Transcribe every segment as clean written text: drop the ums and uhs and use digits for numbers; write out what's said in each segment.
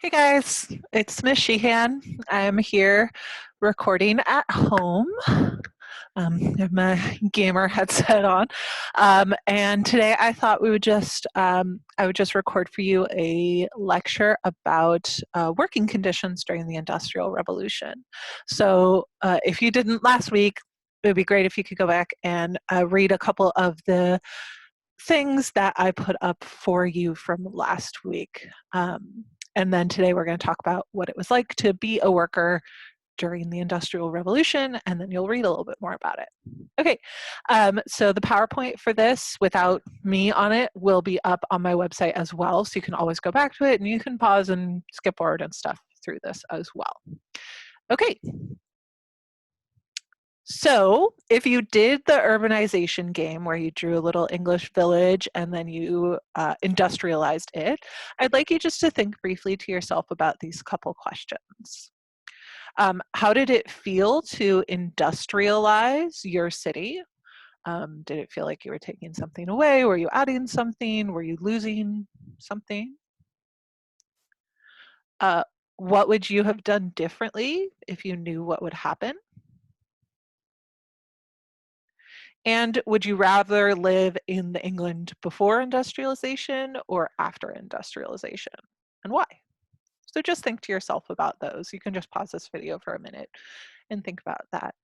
Hey guys, it's Miss Sheehan. I'm here recording at home. I have my gamer headset on, and today I thought I would just record for you a lecture about working conditions during the Industrial Revolution. So, if you didn't last week, it would be great if you could go back and read a couple of the things that I put up for you from last week. And then today we're going to talk about what it was like to be a worker during the Industrial Revolution, and then you'll read a little bit more about it. Okay, so the PowerPoint for this, without me on it, will be up on my website as well, so you can always go back to it, and you can pause and skip forward and stuff through this as well. Okay, so if you did the urbanization game where you drew a little English village and then you industrialized it, I'd like you just to think briefly to yourself about these couple questions. How did it feel to industrialize your city? Did it feel like you were taking something away? Were you adding something? Were you losing something? What would you have done differently if you knew what would happen? And would you rather live in the England before industrialization or after industrialization? And why? So just think to yourself about those. You can just pause this video for a minute and think about that.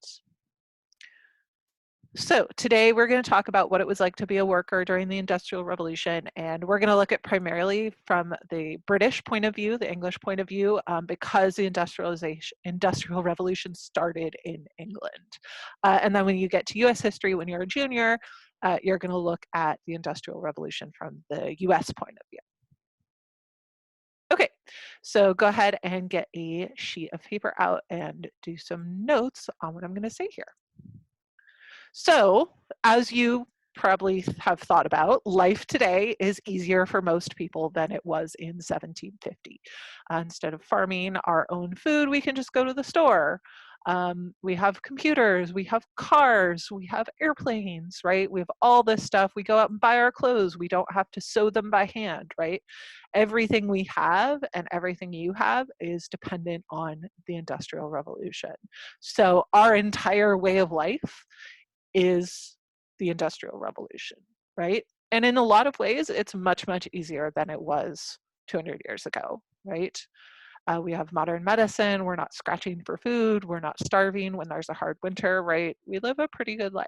So today we're going to talk about what it was like to be a worker during the Industrial Revolution, and we're going to look at primarily from the British point of view, the English point of view, because the Industrial Revolution started in England. And then when you get to US history, when you're a junior, you're going to look at the Industrial Revolution from the US point of view. Okay, so go ahead and get a sheet of paper out and do some notes on what I'm going to say here. So, as you probably have thought about, life today is easier for most people than it was in 1750. Instead of farming our own food, we can just go to the store. We have computers, we have cars, we have airplanes, right? We have all this stuff. We go out and buy our clothes. We don't have to sew them by hand, right? Everything we have and everything you have is dependent on the Industrial Revolution. So our entire way of life is the Industrial Revolution, right? And in a lot of ways, it's much, much easier than it was 200 years ago, right? We have modern medicine, we're not scratching for food, we're not starving when there's a hard winter, right? We live a pretty good life.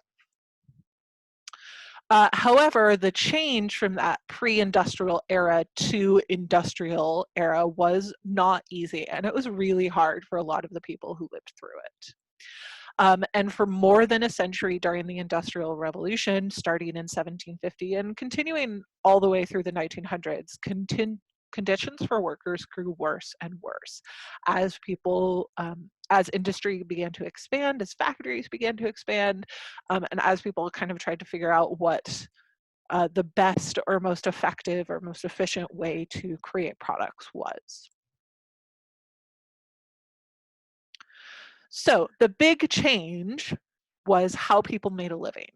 However, the change from that pre-industrial era to industrial era was not easy, and it was really hard for a lot of the people who lived through it. And for more than a century during the Industrial Revolution, starting in 1750 and continuing all the way through the 1900s, conditions for workers grew worse and worse as as industry began to expand, as factories began to expand, and as people kind of tried to figure out what the best or most effective or most efficient way to create products was. So the big change was how people made a living.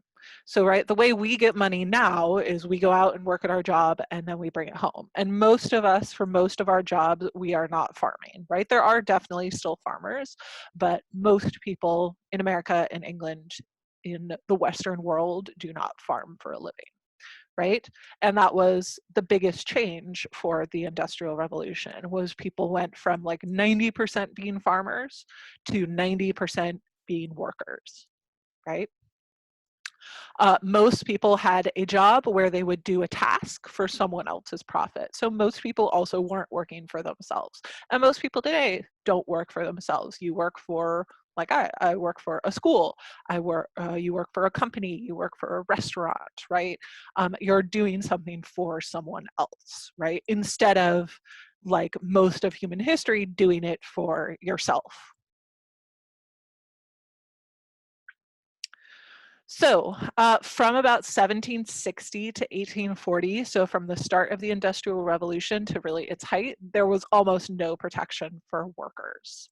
So, right, the way we get money now is we go out and work at our job and then we bring it home. And most of us, for most of our jobs, we are not farming, right? There are definitely still farmers, but most people in America and England, in the Western world, do not farm for a living, right? And that was the biggest change for the Industrial Revolution, was people went from like 90% being farmers to 90% being workers, right? Most people had a job where they would do a task for someone else's profit. So most people also weren't working for themselves. And most people today don't work for themselves. You work for, like I work for a school. You work for a company. You work for a restaurant, right? You're doing something for someone else, right? Instead of, like most of human history, doing it for yourself. So from about 1760 to 1840, so from the start of the Industrial Revolution to really its height, there was almost no protection for workers.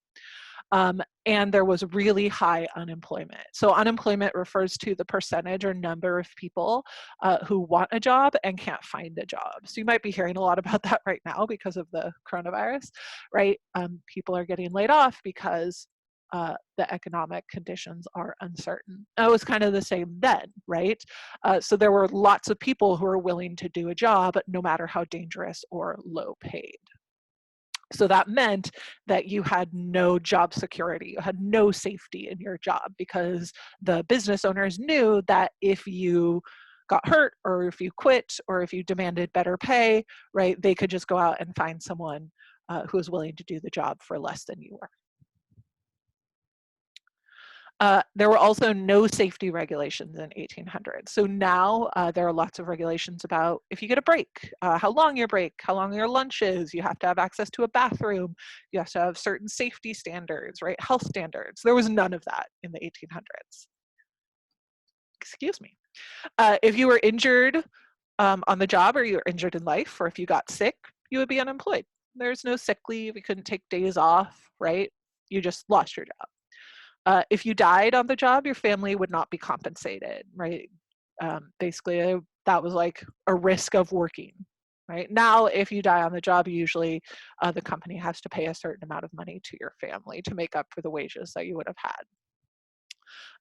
And there was really high unemployment. So unemployment refers to the percentage or number of people who want a job and can't find a job. So you might be hearing a lot about that right now because of the coronavirus, right? People are getting laid off because the economic conditions are uncertain. It was kind of the same then, right? So there were lots of people who were willing to do a job, no matter how dangerous or low paid. So that meant that you had no job security, you had no safety in your job, because the business owners knew that if you got hurt or if you quit or if you demanded better pay, right, they could just go out and find someone who was willing to do the job for less than you were. There were also no safety regulations in 1800. So now there are lots of regulations about if you get a break, how long your break, how long your lunch is, you have to have access to a bathroom, you have to have certain safety standards, right? Health standards. There was none of that in the 1800s. Excuse me. If you were injured on the job, or you were injured in life, or if you got sick, you would be unemployed. There's no sick leave, you couldn't take days off, right? You just lost your job. If you died on the job, your family would not be compensated, right? Basically, that was like a risk of working, right? Now, if you die on the job, usually the company has to pay a certain amount of money to your family to make up for the wages that you would have had.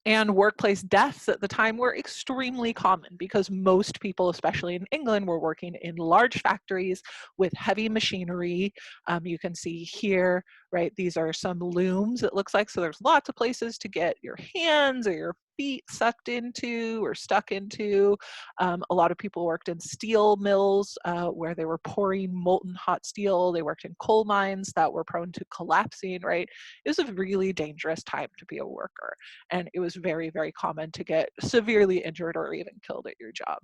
And workplace deaths at the time were extremely common because most people, especially in England, were working in large factories with heavy machinery. You can see here, right, these are some looms, it looks like. So there's lots of places to get your hands or your feet sucked into or stuck into. A lot of people worked in steel mills where they were pouring molten hot steel. They worked in coal mines that were prone to collapsing, right? It was a really dangerous time to be a worker. And it was very, very common to get severely injured or even killed at your job,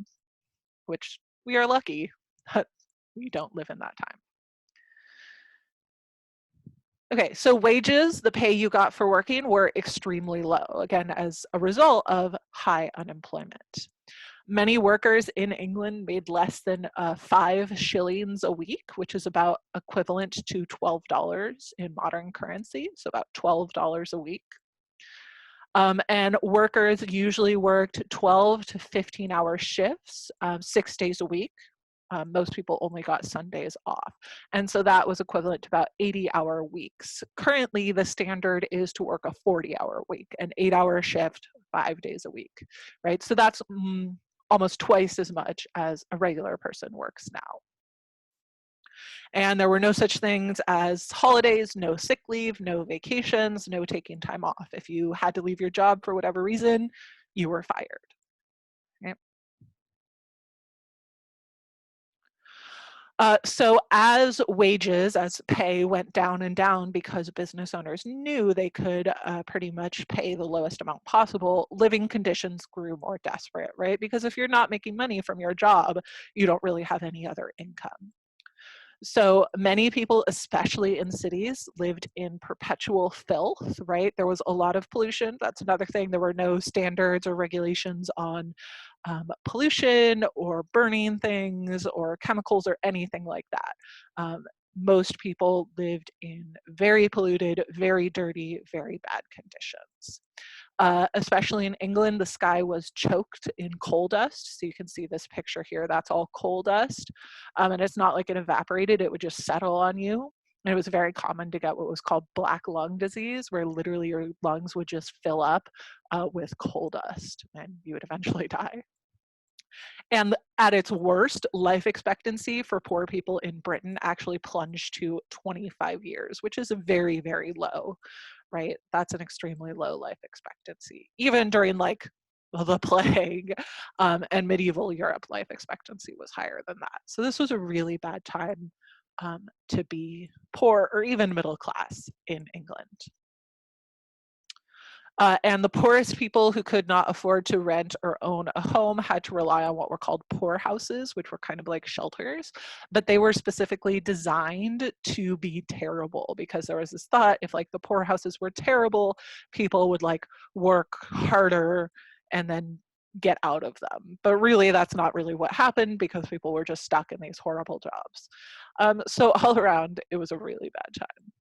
which we are lucky that we don't live in that time. Okay, so wages, the pay you got for working, were extremely low, again, as a result of high unemployment. Many workers in England made less than 5 shillings a week, which is about equivalent to $12 in modern currency, so about $12 a week. And workers usually worked 12 to 15-hour shifts, 6 days a week. Most people only got Sundays off. And so that was equivalent to about 80-hour weeks. Currently, the standard is to work a 40-hour week, an 8-hour shift, 5 days a week, right? So that's almost twice as much as a regular person works now. And there were no such things as holidays, no sick leave, no vacations, no taking time off. If you had to leave your job for whatever reason, you were fired. Okay? So as wages, as pay went down and down because business owners knew they could pretty much pay the lowest amount possible, living conditions grew more desperate, right? Because if you're not making money from your job, you don't really have any other income. So many people, especially in cities, lived in perpetual filth, right? There was a lot of pollution. That's another thing. There were no standards or regulations on pollution or burning things or chemicals or anything like that. Most people lived in very polluted, very dirty, very bad conditions. Especially in England, the sky was choked in coal dust. So you can see this picture here, that's all coal dust. And it's not like it evaporated, it would just settle on you. And it was very common to get what was called black lung disease, where literally your lungs would just fill up with coal dust and you would eventually die. And at its worst, life expectancy for poor people in Britain actually plunged to 25 years, which is very, very low, right? That's an extremely low life expectancy. Even during like the plague and medieval Europe, life expectancy was higher than that. So this was a really bad time to be poor or even middle class in England. And the poorest people who could not afford to rent or own a home had to rely on what were called poor houses, which were kind of like shelters, but they were specifically designed to be terrible because there was this thought if like the poor houses were terrible, people would like work harder and then get out of them. But really that's not really what happened because people were just stuck in these horrible jobs. So all around, it was a really bad time.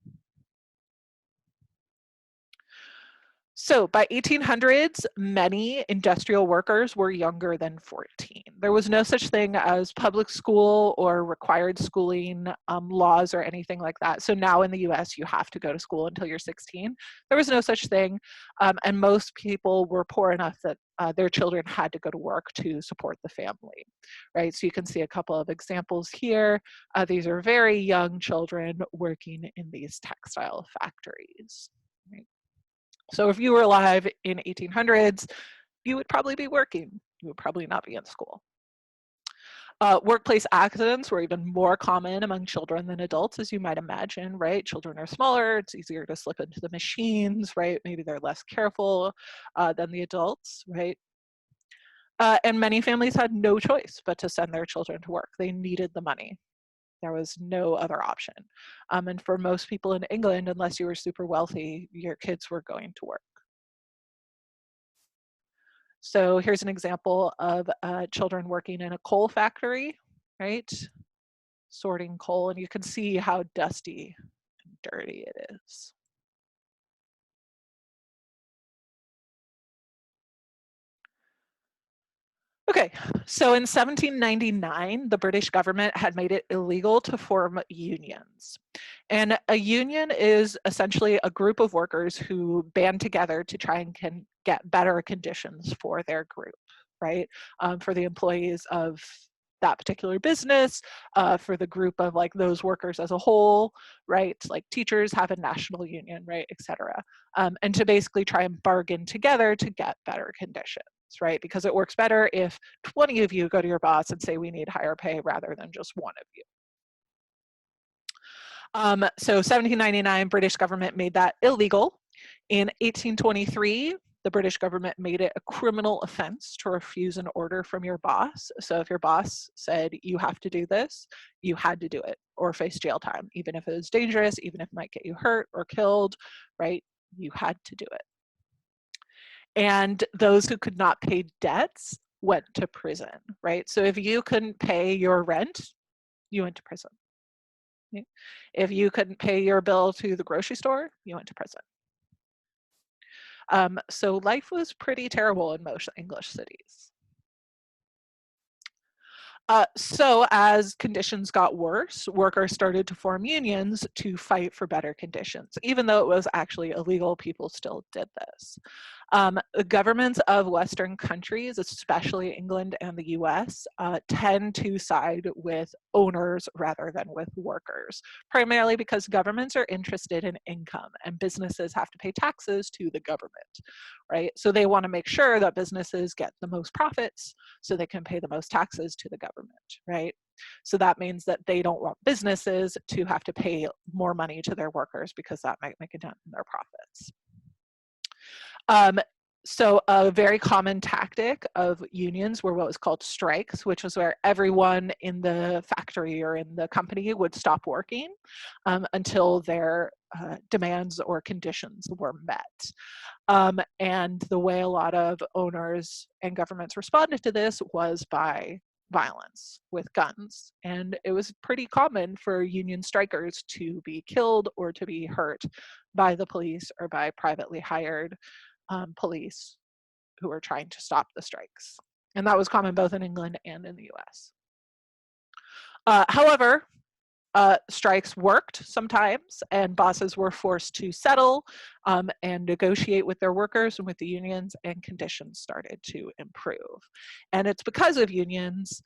So by 1800s, many industrial workers were younger than 14. There was no such thing as public school or required schooling laws or anything like that. So now in the US, you have to go to school until you're 16. There was no such thing. And most people were poor enough that their children had to go to work to support the family, right? So you can see a couple of examples here. These are very young children working in these textile factories, right? So if you were alive in 1800s, you would probably be working. You would probably not be in school. Workplace accidents were even more common among children than adults, as you might imagine, right? Children are smaller, it's easier to slip into the machines, right? Maybe they're less careful than the adults, right? And many families had no choice but to send their children to work. They needed the money. There was no other option. And for most people in England, unless you were super wealthy, your kids were going to work. So here's an example of children working in a coal factory, right? Sorting coal, and you can see how dusty and dirty it is. Okay, so in 1799, the British government had made it illegal to form unions. And a union is essentially a group of workers who band together to try and get better conditions for their group, right? For the employees of that particular business, for the group of like those workers as a whole, right? Like teachers have a national union, right, et cetera. And to basically try and bargain together to get better conditions, right? Because it works better if 20 of you go to your boss and say we need higher pay rather than just one of you. So 1799, British government made that illegal. In 1823, the British government made it a criminal offense to refuse an order from your boss. So if your boss said you have to do this, you had to do it or face jail time, even if it was dangerous, even if it might get you hurt or killed, right? You had to do it. And those who could not pay debts went to prison, right? So if you couldn't pay your rent, you went to prison. If you couldn't pay your bill to the grocery store, you went to prison. So life was pretty terrible in most English cities. So as conditions got worse, workers started to form unions to fight for better conditions. Even though it was actually illegal, people still did this. The governments of Western countries, especially England and the US, tend to side with owners rather than with workers, primarily because governments are interested in income and businesses have to pay taxes to the government, right? So they want to make sure that businesses get the most profits so they can pay the most taxes to the government, right? So that means that they don't want businesses to have to pay more money to their workers because that might make a dent in their profits. So a very common tactic of unions were what was called strikes, which was where everyone in the factory or in the company would stop working until their demands or conditions were met. And the way a lot of owners and governments responded to this was by violence with guns. And it was pretty common for union strikers to be killed or to be hurt by the police or by privately hired police who were trying to stop the strikes. And that was common both in England and in the US. However, strikes worked sometimes, and bosses were forced to settle and negotiate with their workers and with the unions, and conditions started to improve. And it's because of unions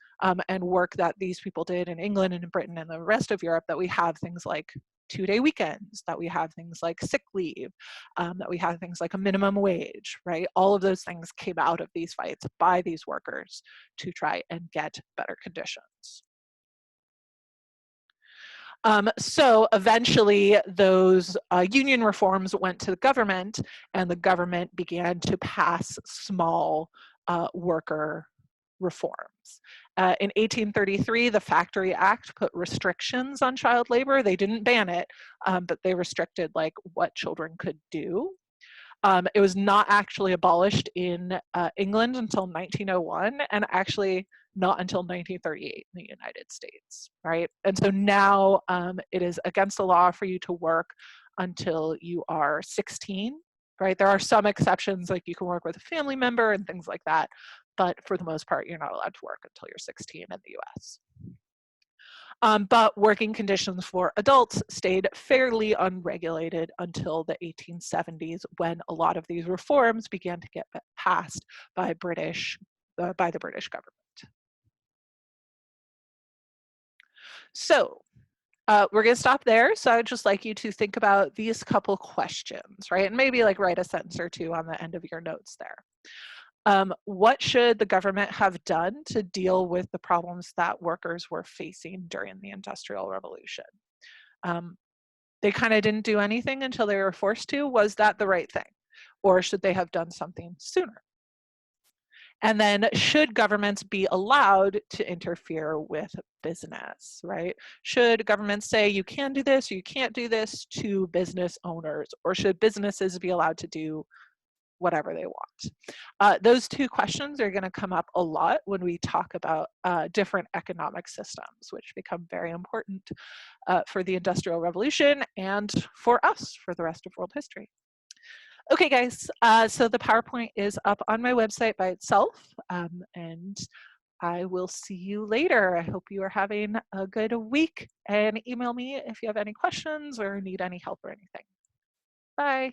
and work that these people did in England and in Britain and the rest of Europe that we have things like two-day weekends, that we have things like sick leave, that we have things like a minimum wage, right? All of those things came out of these fights by these workers to try and get better conditions. So eventually those union reforms went to the government, and the government began to pass small worker reforms. In 1833, the Factory Act put restrictions on child labor. They didn't ban it, but they restricted like what children could do. It was not actually abolished in England until 1901, and actually not until 1938 in the United States, right? And so now it is against the law for you to work until you are 16 right? There are some exceptions, like you can work with a family member and things like that, but for the most part, you're not allowed to work until you're 16 in the US. But working conditions for adults stayed fairly unregulated until the 1870s, when a lot of these reforms began to get passed by the British government. So we're going to stop there. So I'd just like you to think about these couple questions, right? And maybe like write a sentence or two on the end of your notes there. What should the government have done to deal with the problems that workers were facing during the Industrial Revolution? They kind of didn't do anything until they were forced to. Was that the right thing? Or should they have done something sooner? And then should governments be allowed to interfere with business, right? Should governments say you can do this or you can't do this to business owners? Or should businesses be allowed to do whatever they want? Those two questions are going to come up a lot when we talk about different economic systems, which become very important for the Industrial Revolution and for us for the rest of world history. Okay, guys, so the PowerPoint is up on my website by itself, and I will see you later. I hope you are having a good week, and email me if you have any questions or need any help or anything. Bye.